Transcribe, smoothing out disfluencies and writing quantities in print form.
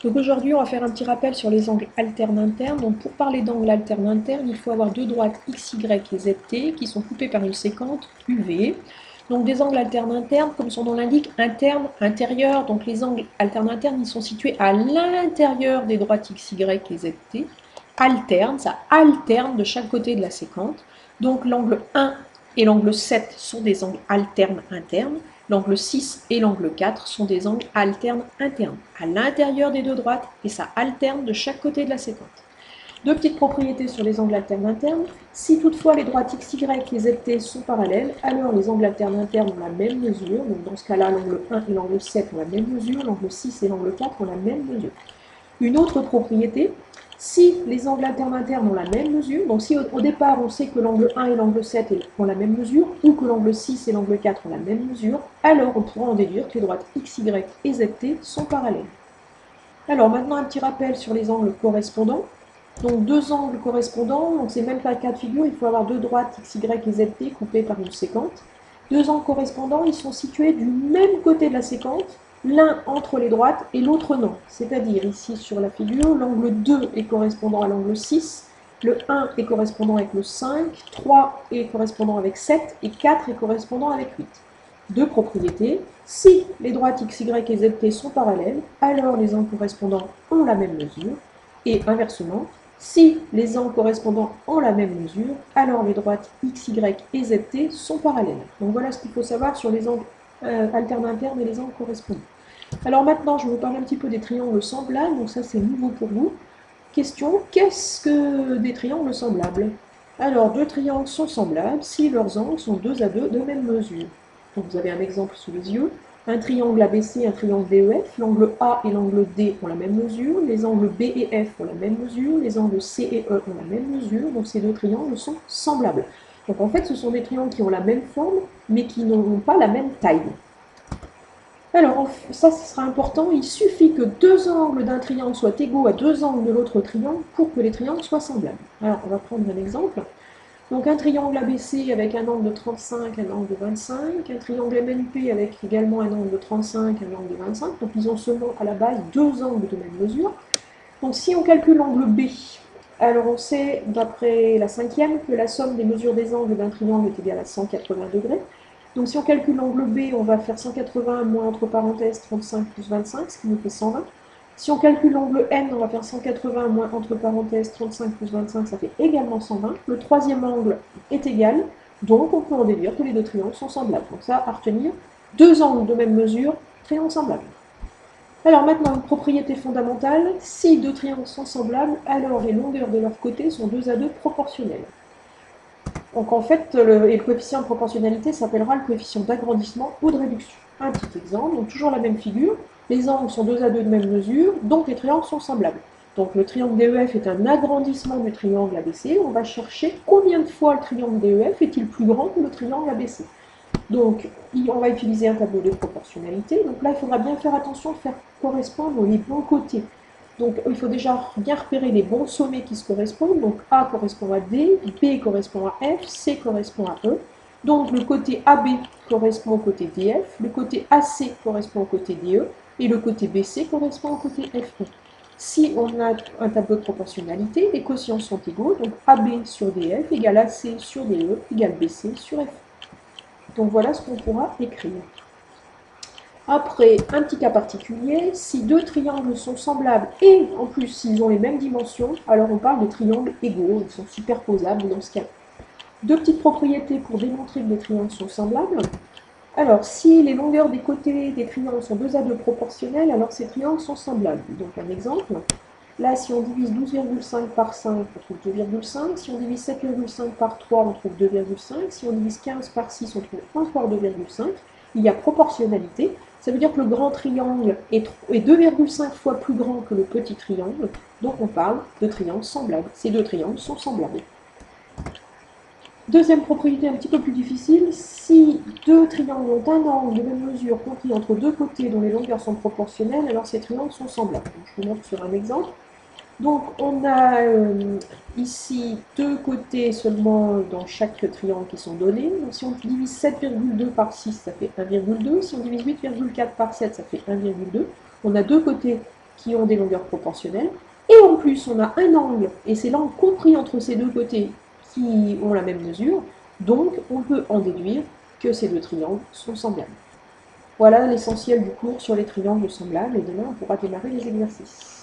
Donc aujourd'hui, on va faire un petit rappel sur les angles alternes internes. Donc pour parler d'angles alternes internes, il faut avoir deux droites x, y et zt qui sont coupées par une séquente UV. Donc des angles alternes internes, comme son nom l'indique, internes, intérieurs. Donc les angles alternes internes, ils sont situés à l'intérieur des droites x, y et zt. Alternes, ça alterne de chaque côté de la séquente. Donc l'angle 1 et l'angle 7 sont des angles alternes internes. L'angle 6 et l'angle 4 sont des angles alternes internes, à l'intérieur des deux droites, et ça alterne de chaque côté de la séquence. Deux petites propriétés sur les angles alternes internes. Si toutefois les droites x, y et zt sont parallèles, alors les angles alternes internes ont la même mesure. Donc dans ce cas-là, l'angle 1 et l'angle 7 ont la même mesure, l'angle 6 et l'angle 4 ont la même mesure. Une autre propriété, si les angles alternes internes ont la même mesure, donc si au départ on sait que l'angle 1 et l'angle 7 ont la même mesure, ou que l'angle 6 et l'angle 4 ont la même mesure, alors on pourra en déduire que les droites x, y et zt sont parallèles. Alors maintenant un petit rappel sur les angles correspondants. Donc deux angles correspondants, donc c'est même pas le cas de figure, il faut avoir deux droites x, y et zt coupées par une séquente. Deux angles correspondants, ils sont situés du même côté de la séquente, l'un entre les droites et l'autre non. C'est-à-dire ici sur la figure, l'angle 2 est correspondant à l'angle 6, le 1 est correspondant avec le 5, 3 est correspondant avec 7 et 4 est correspondant avec 8. Deux propriétés. Si les droites x, y et zt sont parallèles, alors les angles correspondants ont la même mesure. Et inversement, si les angles correspondants ont la même mesure, alors les droites x, y et zt sont parallèles. Donc voilà ce qu'il faut savoir sur les angles alternes internes et les angles correspondants. Alors maintenant, je vais vous parler un petit peu des triangles semblables. Donc ça, c'est nouveau pour vous. Question, qu'est-ce que des triangles semblables? Alors, deux triangles sont semblables si leurs angles sont 2 à 2 de même mesure. Donc vous avez un exemple sous les yeux. Un triangle ABC, un triangle DEF, l'angle A et l'angle D ont la même mesure, les angles B et F ont la même mesure, les angles C et E ont la même mesure, donc ces deux triangles sont semblables. Donc en fait, ce sont des triangles qui ont la même forme, mais qui n'ont pas la même taille. Alors, ça, ce sera important, il suffit que deux angles d'un triangle soient égaux à deux angles de l'autre triangle pour que les triangles soient semblables. Alors, on va prendre un exemple. Donc un triangle ABC avec un angle de 35, un angle de 25, un triangle MNP avec également un angle de 35, un angle de 25, donc ils ont seulement à la base deux angles de même mesure. Donc si on calcule l'angle B, alors on sait d'après la cinquième que la somme des mesures des angles d'un triangle est égale à 180 degrés. Donc si on calcule l'angle B, on va faire 180 moins entre parenthèses 35 plus 25, ce qui nous fait 120. Si on calcule l'angle N, on va faire 180 moins entre parenthèses 35 plus 25, ça fait également 120. Le troisième angle est égal, donc on peut en déduire que les deux triangles sont semblables. Donc ça, à retenir, deux angles de même mesure, triangles semblables. Alors maintenant, une propriété fondamentale, si deux triangles sont semblables, alors les longueurs de leurs côtés sont 2 à 2 proportionnelles. Donc en fait, le coefficient de proportionnalité s'appellera le coefficient d'agrandissement ou de réduction. Un petit exemple, donc toujours la même figure, les angles sont 2 à 2 de même mesure, donc les triangles sont semblables. Donc le triangle DEF est un agrandissement du triangle ABC, on va chercher combien de fois le triangle DEF est-il plus grand que le triangle ABC. Donc on va utiliser un tableau de proportionnalité, donc là il faudra bien faire attention de faire correspondre les bons côtés. Donc il faut déjà bien repérer les bons sommets qui se correspondent. Donc A correspond à D, B correspond à F, C correspond à E. Donc le côté AB correspond au côté DF, le côté AC correspond au côté DE, et le côté BC correspond au côté FE. Si on a un tableau de proportionnalité, les quotients sont égaux, donc AB sur DF égale AC sur DE égale BC sur FE. Donc voilà ce qu'on pourra écrire. Après, un petit cas particulier, si deux triangles sont semblables et en plus s'ils ont les mêmes dimensions, alors on parle de triangles égaux, ils sont superposables dans ce cas. Deux petites propriétés pour démontrer que les triangles sont semblables. Alors, si les longueurs des côtés des triangles sont 2 à 2 proportionnelles, alors ces triangles sont semblables. Donc un exemple, là si on divise 12,5 par 5, on trouve 2,5. Si on divise 7,5 par 3, on trouve 2,5. Si on divise 15 par 6, on trouve encore 2,5. Il y a proportionnalité. Ça veut dire que le grand triangle est 2,5 fois plus grand que le petit triangle. Donc on parle de triangles semblables. Ces deux triangles sont semblables. Deuxième propriété un petit peu plus difficile, si deux triangles ont un angle de même mesure compris entre deux côtés dont les longueurs sont proportionnelles, alors ces triangles sont semblables. Donc, je vous montre sur un exemple. Donc on a ici deux côtés seulement dans chaque triangle qui sont donnés. Donc si on divise 7,2 par 6, ça fait 1,2. Si on divise 8,4 par 7, ça fait 1,2. On a deux côtés qui ont des longueurs proportionnelles. Et en plus, on a un angle, et c'est l'angle compris entre ces deux côtés qui ont la même mesure. Donc, on peut en déduire que ces deux triangles sont semblables. Voilà l'essentiel du cours sur les triangles semblables, et demain on pourra démarrer les exercices.